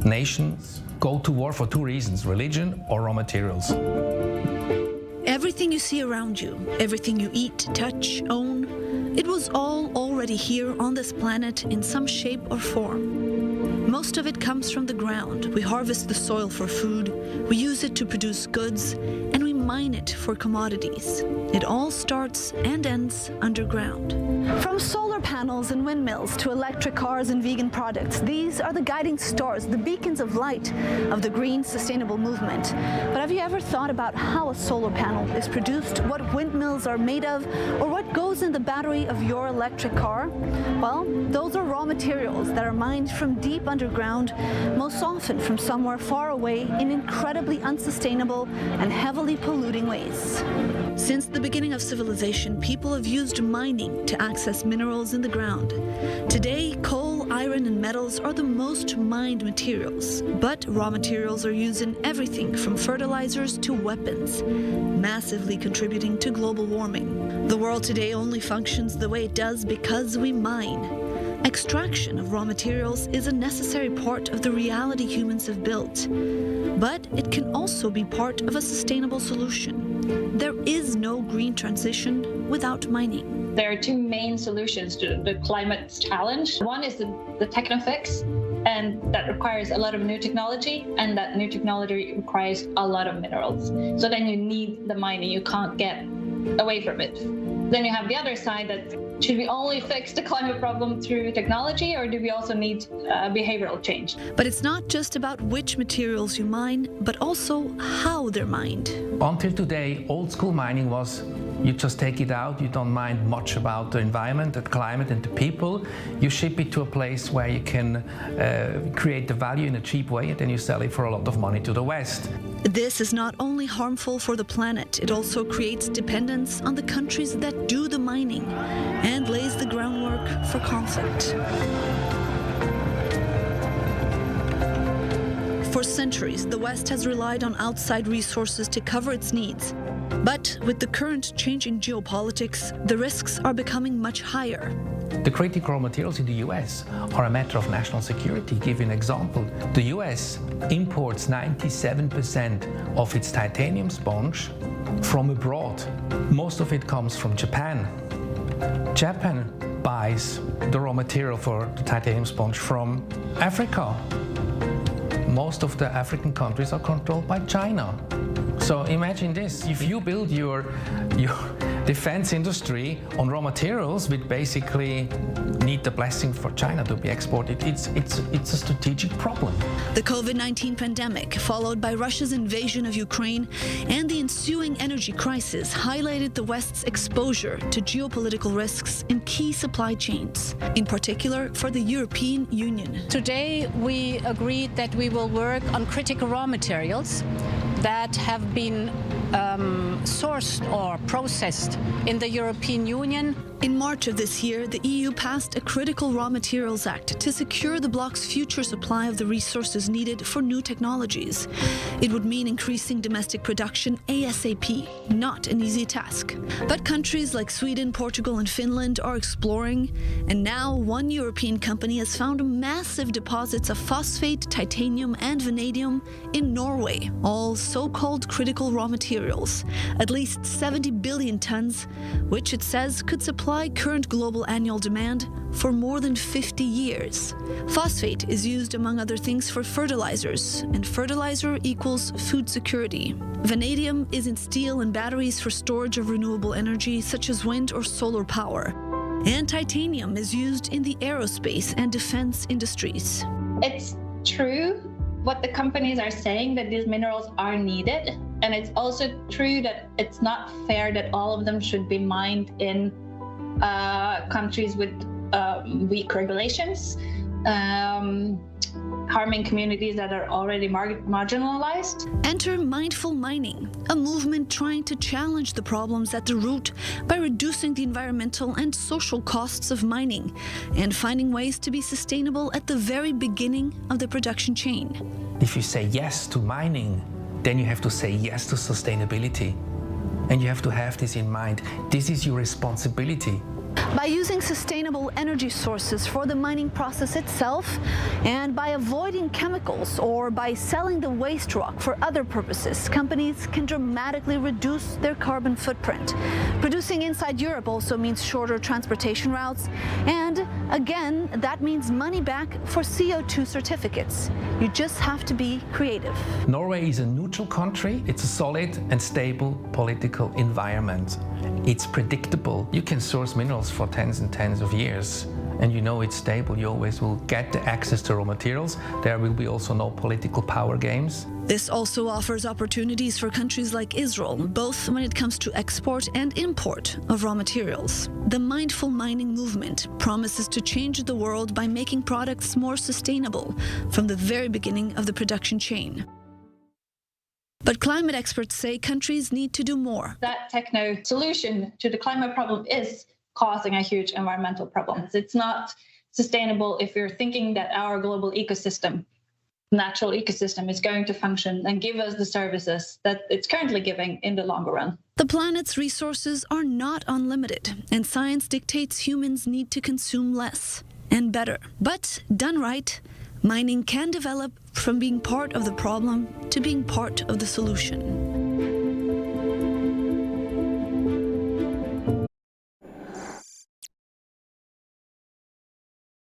Nations go to war for two reasons: religion or raw materials. Everything you see around you, everything you eat, touch, own, it was all already here on this planet in some shape or form. Most of it comes from the ground. We harvest the soil for food, we use it to produce goods, and we mine it for commodities. It all starts and ends underground. From solar panels and windmills to electric cars and vegan products, these are the guiding stars, the beacons of light of the green sustainable movement. But have you ever thought about how a solar panel is produced, what windmills are made of, or what goes in the battery of your electric car? Well, those are raw materials that are mined from deep underground, most often from somewhere far away in incredibly unsustainable and heavily polluting ways. Since the beginning of civilization, people have used mining to access minerals in the ground. Today, coal, iron, and metals are the most mined materials, but raw materials are used in everything from fertilizers to weapons, massively contributing to global warming. The world today only functions the way it does because we mine. Extraction of raw materials is a necessary part of the reality humans have built, but it can also be part of a sustainable solution. There is no green transition without mining. There are two main solutions to the climate challenge. One is the techno-fix, and that requires a lot of new technology, and that new technology requires a lot of minerals. So then you need the mining, you can't get away from it. Then you have the other side that should we only fix the climate problem through technology, or do we also need behavioral change? But it's not just about which materials you mine, but also how they're mined. Until today, old school mining was you just take it out, you don't mind much about the environment, the climate and the people. You ship it to a place where you can create the value in a cheap way, and then you sell it for a lot of money to the West. This is not only harmful for the planet, it also creates dependence on the countries that do the mining and lays the groundwork for conflict. For centuries, the West has relied on outside resources to cover its needs. But with the current changing geopolitics, the risks are becoming much higher. The critical raw materials in the US are a matter of national security. Give you an example. The US imports 97% of its titanium sponge from abroad. Most of it comes from Japan. Japan buys the raw material for the titanium sponge from Africa. Most of the African countries are controlled by China. So imagine this, if you build your defense industry on raw materials which basically need the blessing for China to be exported, it's a strategic problem. The COVID-19 pandemic, followed by Russia's invasion of Ukraine and the ensuing energy crisis, highlighted the West's exposure to geopolitical risks in key supply chains, in particular for the European Union. Today, we agreed that we will work on critical raw materials that have been sourced or processed in the European Union. In March of this year, the EU passed a Critical Raw Materials Act to secure the bloc's future supply of the resources needed for new technologies. It would mean increasing domestic production ASAP, not an easy task. But countries like Sweden, Portugal, and Finland are exploring, and now one European company has found massive deposits of phosphate, titanium, and vanadium in Norway, all so-called critical raw materials, at least 70 billion tons, which it says could supply current global annual demand for more than 50 years. Phosphate is used, among other things, for fertilizers, and fertilizer equals food security. Vanadium is in steel and batteries for storage of renewable energy, such as wind or solar power. And titanium is used in the aerospace and defense industries. It's true what the companies are saying, that these minerals are needed. And it's also true that it's not fair that all of them should be mined in countries with weak regulations, harming communities that are already marginalized. Enter mindful mining, a movement trying to challenge the problems at the root by reducing the environmental and social costs of mining and finding ways to be sustainable at the very beginning of the production chain. If you say yes to mining, then you have to say yes to sustainability. And you have to have this in mind. This is your responsibility. By using sustainable energy sources for the mining process itself, and by avoiding chemicals or by selling the waste rock for other purposes, companies can dramatically reduce their carbon footprint. Producing inside Europe also means shorter transportation routes, and again, that means money back for CO2 certificates. You just have to be creative. Norway is a neutral country. It's a solid and stable political environment. It's predictable. You can source minerals for tens and tens of years, and you know it's stable. You always will get the access to raw materials. There will be also no political power games. This also offers opportunities for countries like Israel, both when it comes to export and import of raw materials. The mindful mining movement promises to change the world by making products more sustainable from the very beginning of the production chain. But climate experts say countries need to do more. That techno solution to the climate problem is causing a huge environmental problem. It's not sustainable if you're thinking that our global ecosystem, natural ecosystem, is going to function and give us the services that it's currently giving in the longer run. The planet's resources are not unlimited, and science dictates humans need to consume less and better. But done right, mining can develop from being part of the problem to being part of the solution.